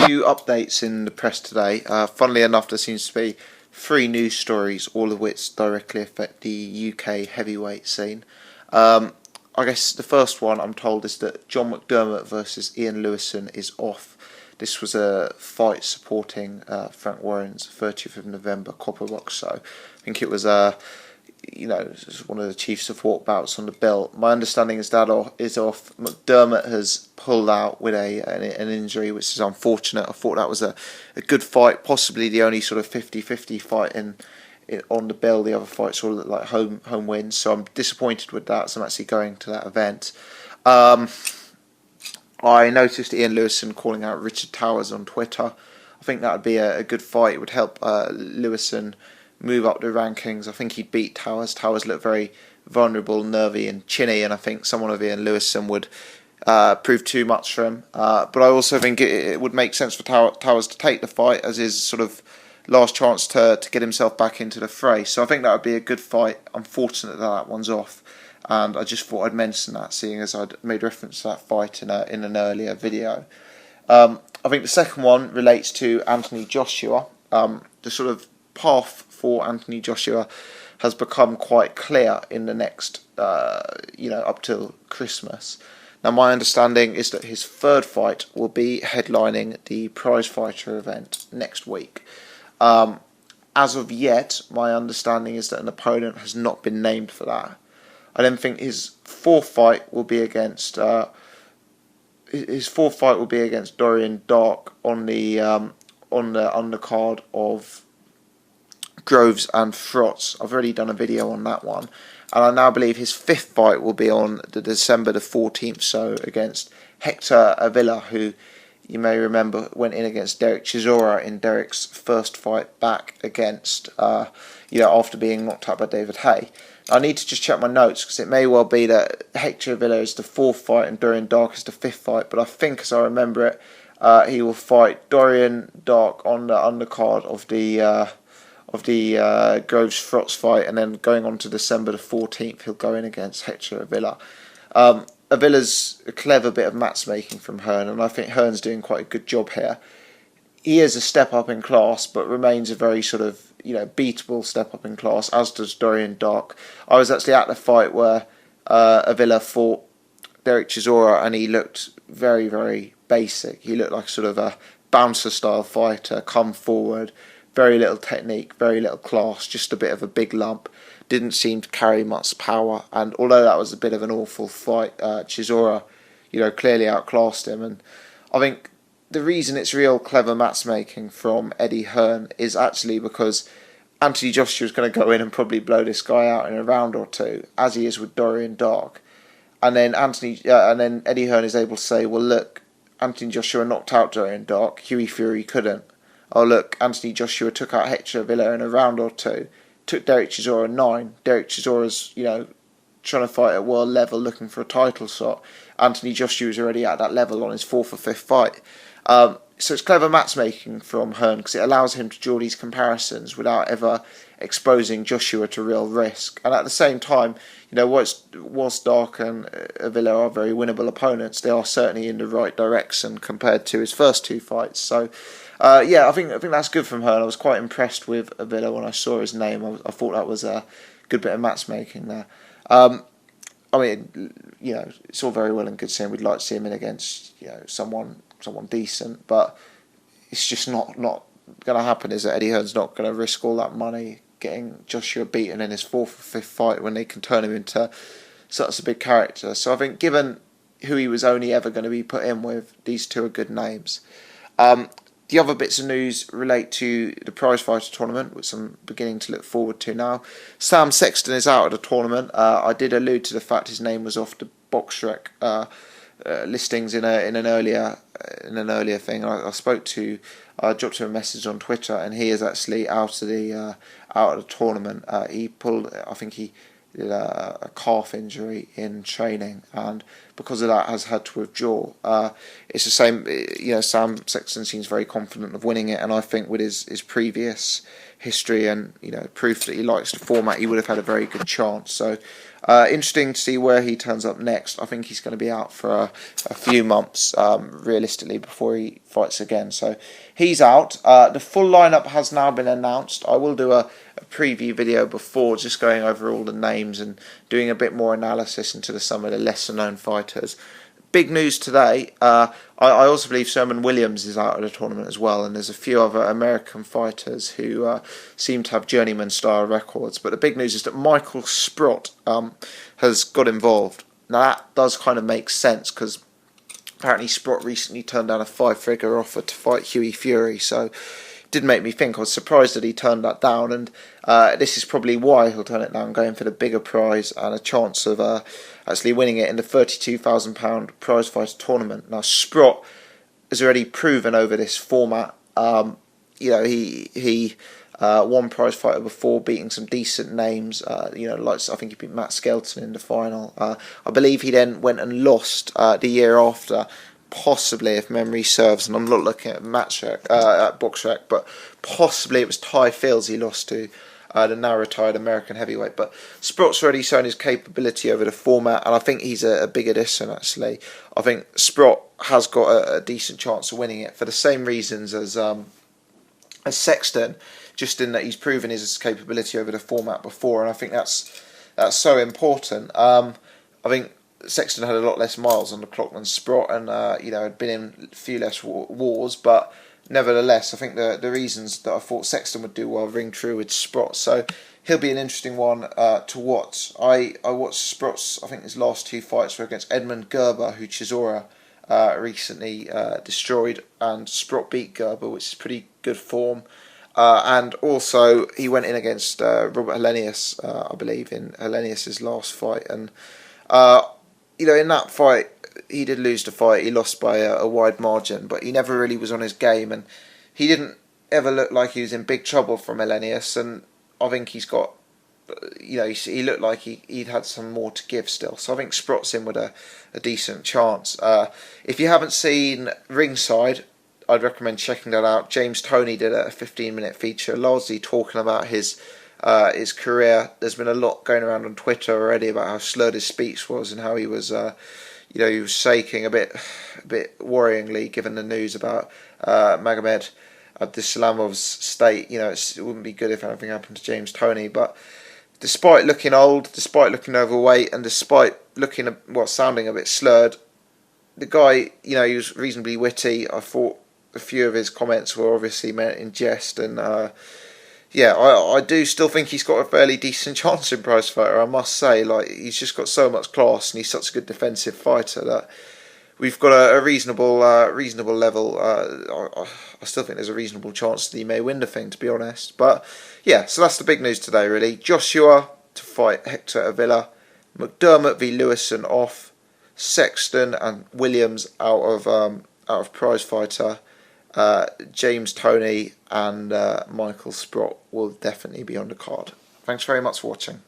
Few updates in the press today. Funnily enough, there seems to be three news stories, all of which directly affect the UK heavyweight scene. I guess the first one I'm told is that John McDermott versus Ian Lewison is off. This was a fight supporting Frank Warren's 30th of November copper box show. I think it was one of the chief support bouts on the bill. My understanding is that is off. McDermott has pulled out with an injury, which is unfortunate. I thought that was a good fight, possibly the only sort of 50-50 fight on the bill. The other fights all look like home wins, so I'm disappointed with that. So I'm actually going to that event. I noticed Ian Lewison calling out Richard Towers on Twitter. I think that would be a good fight. It would help Lewison move up the rankings. I think he'd beat Towers. Towers looked very vulnerable, nervy and chinny, and I think someone of Ian Lewison would prove too much for him. But I also think it would make sense for Towers to take the fight as his sort of last chance to get himself back into the fray. So I think that would be a good fight. Unfortunate that one's off, and I just thought I'd mention that, seeing as I'd made reference to that fight in an earlier video. I think the second one relates to Anthony Joshua. The sort of path for Anthony Joshua has become quite clear in the next, up till Christmas. Now, my understanding is that his third fight will be headlining the Prizefighter event next week. As of yet, my understanding is that an opponent has not been named for that. I then think his fourth fight will be against Dorian Dark on the undercard of Groves and Sprott. I've already done a video on that one, and I now believe his fifth fight will be on the December the 14th, so against Hector Avila, who you may remember went in against Derek Chisora in Derek's first fight back against after being knocked out by David Haye. I need to just check my notes, because it may well be that Hector Avila is the fourth fight and Dorian Dark is the fifth fight, but I think, as I remember it, he will fight Dorian Dark on the undercard of the Groves Sprott fight, and then going on to December the 14th, he'll go in against Hector Avila. Avila's a clever bit of matchmaking from Hearn, and I think Hearn's doing quite a good job here. He is a step up in class, but remains a very sort of beatable step up in class, as does Dorian Dark. I was actually at the fight where Avila fought Derek Chisora, and he looked very, very basic. He looked like sort of a bouncer style fighter, come forward, very little technique, very little class, just a bit of a big lump. Didn't seem to carry much power, and although that was a bit of an awful fight, Chisora, clearly outclassed him. And I think the reason it's real clever matchmaking from Eddie Hearn is actually because Anthony Joshua is going to go in and probably blow this guy out in a round or two, as he is with Dorian Dark. And then Eddie Hearn is able to say, well, look, Anthony Joshua knocked out Dorian Dark, Hughie Fury couldn't. Oh, look, Anthony Joshua took out Hector Avila in a round or two, took Derek Chisora 9. Derek Chisora's, trying to fight at world level, looking for a title shot. Anthony Joshua is already at that level on his fourth or fifth fight. So it's clever matchmaking from Hearn, because it allows him to draw these comparisons without ever exposing Joshua to real risk. And at the same time, whilst Dark and Avila are very winnable opponents, they are certainly in the right direction compared to his first two fights. So, I think that's good from Hearn. I was quite impressed with Avila when I saw his name. I thought that was a good bit of matchmaking there. It's all very well and good saying we'd like to see him in against someone decent, but it's just not going to happen, is it? Eddie Hearn's not going to risk all that money getting Joshua beaten in his fourth or fifth fight when they can turn him into such a big character. So I think, given who he was only ever going to be put in with, these two are good names. The other bits of news relate to the Prizefighter tournament, which I'm beginning to look forward to now. Sam Sexton is out of the tournament. I did allude to the fact his name was off the BoxRec listings in an earlier thing. I dropped him a message on Twitter, and he is actually out of the tournament. He did a calf injury in training, and because of that, has had to withdraw. It's the same, Sam Sexton seems very confident of winning it, and I think with his previous history and proof that he likes the format, he would have had a very good chance. So interesting to see where he turns up next. I think he's going to be out for a few months, realistically, before he fights again. So he's out. The full lineup has now been announced. I will do a preview video before, just going over all the names and doing a bit more analysis into some of the lesser known fighters. Big news today, I also believe Sherman Williams is out of the tournament as well, and there's a few other American fighters who seem to have journeyman style records. But the big news is that Michael Sprott has got involved. Now that does kind of make sense, because apparently Sprott recently turned down a 5-figure offer to fight Hughie Fury, so it did make me think. I was surprised that he turned that down, and this is probably why he'll turn it down, going for the bigger prize and a chance of actually winning it in the £32,000 Prizefighter tournament. Now Sprott has already proven over this format. He won Prizefighter before, beating some decent names. Like I think he beat Matt Skelton in the final. I believe he then went and lost the year after, possibly, if memory serves, and I'm not looking at BoxRec, but possibly it was Ty Fields he lost to, the now retired American heavyweight. But Sprott's already shown his capability over the format, and I think he's a big addition, actually. I think Sprott has got a decent chance of winning it for the same reasons as Sexton, just in that he's proven his capability over the format before, and I think that's so important. I think Sexton had a lot less miles on the clock than Sprott, and had been in a few less wars, but nevertheless, I think the reasons that I thought Sexton would do well ring true with Sprott. So he'll be an interesting one to watch. I watched Sprott's, I think his last 2 fights were against Edmund Gerber, who Chisora recently destroyed, and Sprott beat Gerber, which is pretty good form. And also he went in against Robert Helenius, I believe, in Helenius' last fight, and in that fight he did lose the fight. He lost by a wide margin, but he never really was on his game, and he didn't ever look like he was in big trouble from Helenius. And I think he's got, he looked like he'd had some more to give still. So I think Sprott's in with a decent chance. If you haven't seen Ringside, I'd recommend checking that out. James Toney did a 15-minute feature, largely talking about his career. There's been a lot going around on Twitter already about how slurred his speech was and how he was, he was shaking a bit worryingly, given the news about Magomed Abdusalamov's state. It wouldn't be good if anything happened to James Toney. But despite looking old, despite looking overweight, and despite sounding a bit slurred, the guy, he was reasonably witty. I thought a few of his comments were obviously meant in jest, and I do still think he's got a fairly decent chance in Prizefighter, I must say. He's just got so much class, and he's such a good defensive fighter that we've got a reasonable level. I still think there's a reasonable chance that he may win the thing, to be honest. But yeah, so that's the big news today, really. Joshua to fight Hector Avila, McDermott v Lewison off, Sexton and Williams out of Prizefighter. James Toney and Michael Sprott will definitely be on the card. Thanks very much for watching.